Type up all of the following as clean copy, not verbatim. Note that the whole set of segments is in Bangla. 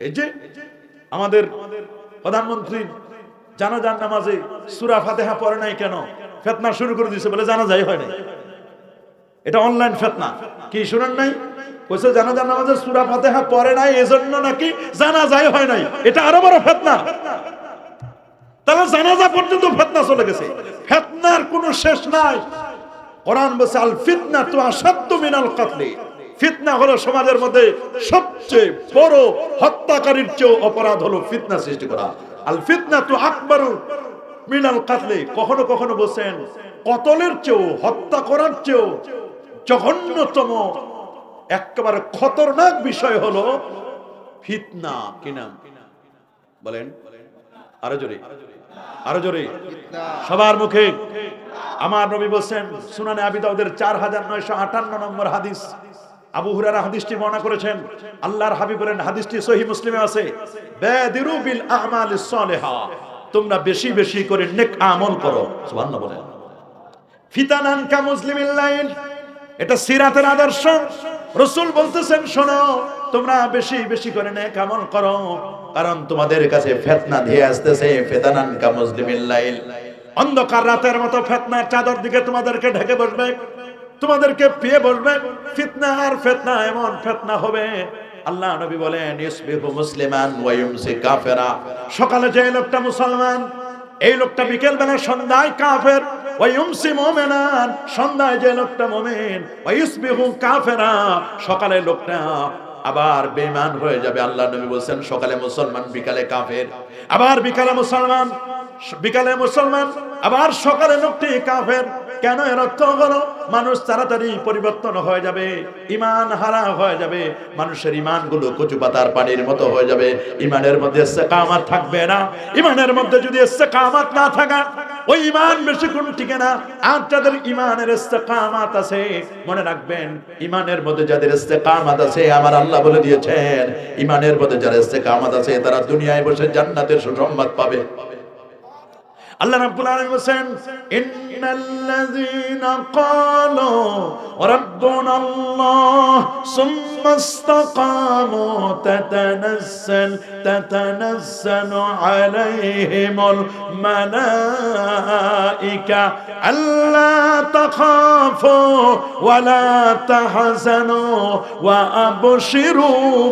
এই যে আমাদের প্রধানমন্ত্রী জানাজার নামাজে সূরা ফাতিহা পড়ে নাই কেন? ফিতনা শুরু করে দিয়েছে বলে জানাজাই হয় নাই। এটা অনলাইন ফিতনা। কি শুনেন নাই? কইছে জানাজার নামাজে সূরা ফাতিহা পড়ে নাই এজন্য নাকি জানাজাই হয় নাই। এটা আরো বড় ফিতনা। তাহলে জানাজা পর্যন্ত ফিতনা চলে গেছে। ফিতনার কোনো শেষ নাই। কোরআন বলছে আল ফিতনাতু আশাদ্দু মিনাল কতল। ফিতনা হলো সমাজের মধ্যে সবচেয়ে বড় হত্যাকারীর চেয়ে অপরাধ হলো ফিতনা সৃষ্টি করা। আল ফিতনাতু আকবারু মিনাল কতল। কখনো কখনো বলেন কতলের চেয়েও, হত্যা করার চেয়েও জঘন্যতম একেবারে খতরনাক বিষয় হলো ফিতনা। কি নাম বলেন? আরো জোরে, আরো জোরে, সবার মুখে। আমার নবী বলেন সুনানে আবি দাউদের 4958 নম্বর হাদিস, আবু হুরায়রা হাদিসটি বর্ণনা করেছেন। আল্লাহর হাবিব বলেন, হাদিসটি সহিহ মুসলিমে আছে, বাদিরু বিল আমালিস সালিহা, তোমরা বেশি বেশি করে নেক আমল করো। সুবহানাল্লাহ বলেন। ফিতানান কা মুসলিমিল লাইল, এটা সিরাতের আদর্শ। রাসূল বলতেছেন শোনো, তোমরা বেশি বেশি করে নেক আমল করো, কারণ তোমাদের কাছে ফিতনা ধেয়ে আসতেছে। ফিতানান কা মুসলিমিল লাইল, অন্ধকার রাতের মতো ফিতনার চাদর দিকে তোমাদেরকে ঢেকে বসবে, তোমাদেরকে পেয়ে বসবে। ফিতনা আর ফিতনা, এমন ফিতনা হবে। আল্লাহ নবী বলেন ইসবিহু মুসলিমান ওয়া ইউমসি কাফিরা, সকালে যে লোকটা মুসলমান, এই লোকটা বিকেল বেলা সন্ধ্যায় কাফের। ওয়া ইউমসি মুমিনান, সন্ধ্যায় যে লোকটা মুমিন। ওয়া ইসবিহু কাফিরা, সকালে লোকটা আবার বেঈমান হয়ে যাবে। আল্লাহ নবী বলেন সকালে মুসলমান, বিকালে কাফের। আবার বিকালে মুসলমান, বিকালে মুসলমান, আবার সকালে লোকটি কাফের। কেন? এর অর্থ হলো মানুষ তাড়াতাড়ি পরিবর্তন হয়ে যাবে, ঈমান হারা হয়ে যাবে। মানুষের ঈমানগুলো কচু পাতার পানির মতো হয়ে যাবে। ঈমানের মধ্যে ইস্তেকামাত থাকবে না। ঈমানের মধ্যে যদি ইস্তেকামাত না থাকে, ওই ঈমান বেশিক্ষণ টিকে না। আর যাদের ঈমানের ইস্তেকামাত আছে, মনে রাখবেন, ঈমানের মধ্যে যাদের ইস্তেকামাত আছে, আমার আল্লাহ বলে দিয়েছেন, ঈমানের মধ্যে যারা ইস্তেকামাত আছে তারা দুনিয়ায় বসে জান্নাতের সুসংবাদ পাবে। আল্লাহ রাব্বুল আলামিন বলেন ইন্নাল্লাযীনা ক্বালু রাব্বুনাল্লাহ সুম্মা ইসতাকামু তাতানাজ্জালু আলাইহিমুল মালায়েকা আল্লা তাখাফু ওয়া লা তাহজানু ওয়া আবশিরু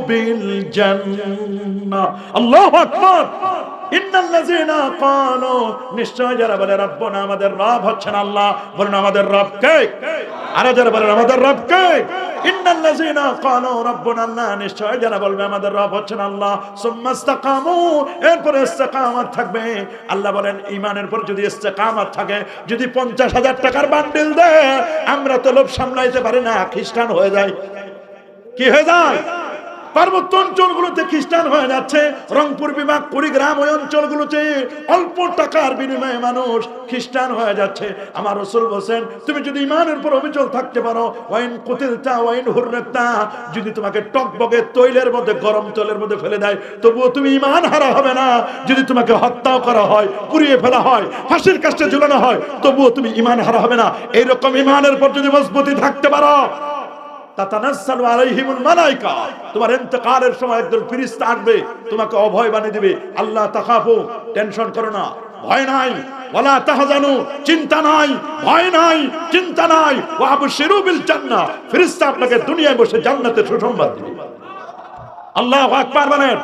বিল জান্নাহ। আল্লাহু আকবার। ইন্নাল্লাযীনা ক্বালু, নিশ্চয় যারা বলে রাব্বুনা, আমাদের রব হচ্ছেন আল্লাহ। বলুন আমাদের রব কে? আরো যারা বলেন আমাদের রব কে? ইন্নাল্লাযীনা ক্বালু রাব্বুনা আল্লাহ, নিশ্চয় যারা বলবে আমাদের রব হচ্ছেন আল্লাহ। সুম্মা ইসতাকামু, এরপরে ইস্তেকামাত থাকবে। আল্লাহ বলেন ঈমানের পর যদি ইস্তেকামাত থাকে, যদি 50,000 টাকার বান্ডিল দেয়, আমরা তো লোভ সামলাইতে পারি না, খ্রিস্টান হয়ে যায়। কি হয়ে যায়? পার্বত্য অঞ্চলগুলোতে খ্রিস্টান হয়ে যাচ্ছে। রংপুর বিভাগ, কুড়িগ্রাম, ওই অঞ্চলগুলোতে অল্প টাকার বিনিময়ে মানুষ খ্রিস্টান হয়ে যাচ্ছে। আমার রাসূল বলেন, তুমি যদি ঈমানের উপর অবিচল থাকতে পারো, ওয়াইন কুতিলতা ওয়াইন হুররাতা, যদি তোমাকে টকবগে তৈলের মধ্যে, গরম তৈলের মধ্যে ফেলে দেয়, তবুও তুমি ঈমান হারা হবে না। যদি তোমাকে হত্যাও করা হয়, পুড়িয়ে ফেলা হয়, ফাঁসির কাস্টে ঝুলানো হয়, তবুও তুমি ঈমান হারা হবে না। এইরকম ঈমানের উপর যদি মজবুতি থাকতে পারো, তাতানাজ্জালু আলাইহিমুল মালায়েকা, তোমার ইন্তেকালের সময় একদল ফেরেশতা আসবে, তোমাকে অভয় বানিয়ে দিবে। আল্লাহ তাখাফু, টেনশন করো না, ভয় নাই। ওয়ালা তাহজানু, চিন্তা নাই, ভয় নাই, চিন্তা নাই। ওয়া আবশিরু বিল জান্নাহ, ফেরেশতা আপনাকে দুনিয়ায় বসে জান্নাতের সুসংবাদ দিবে। আল্লাহু আকবার বলেন।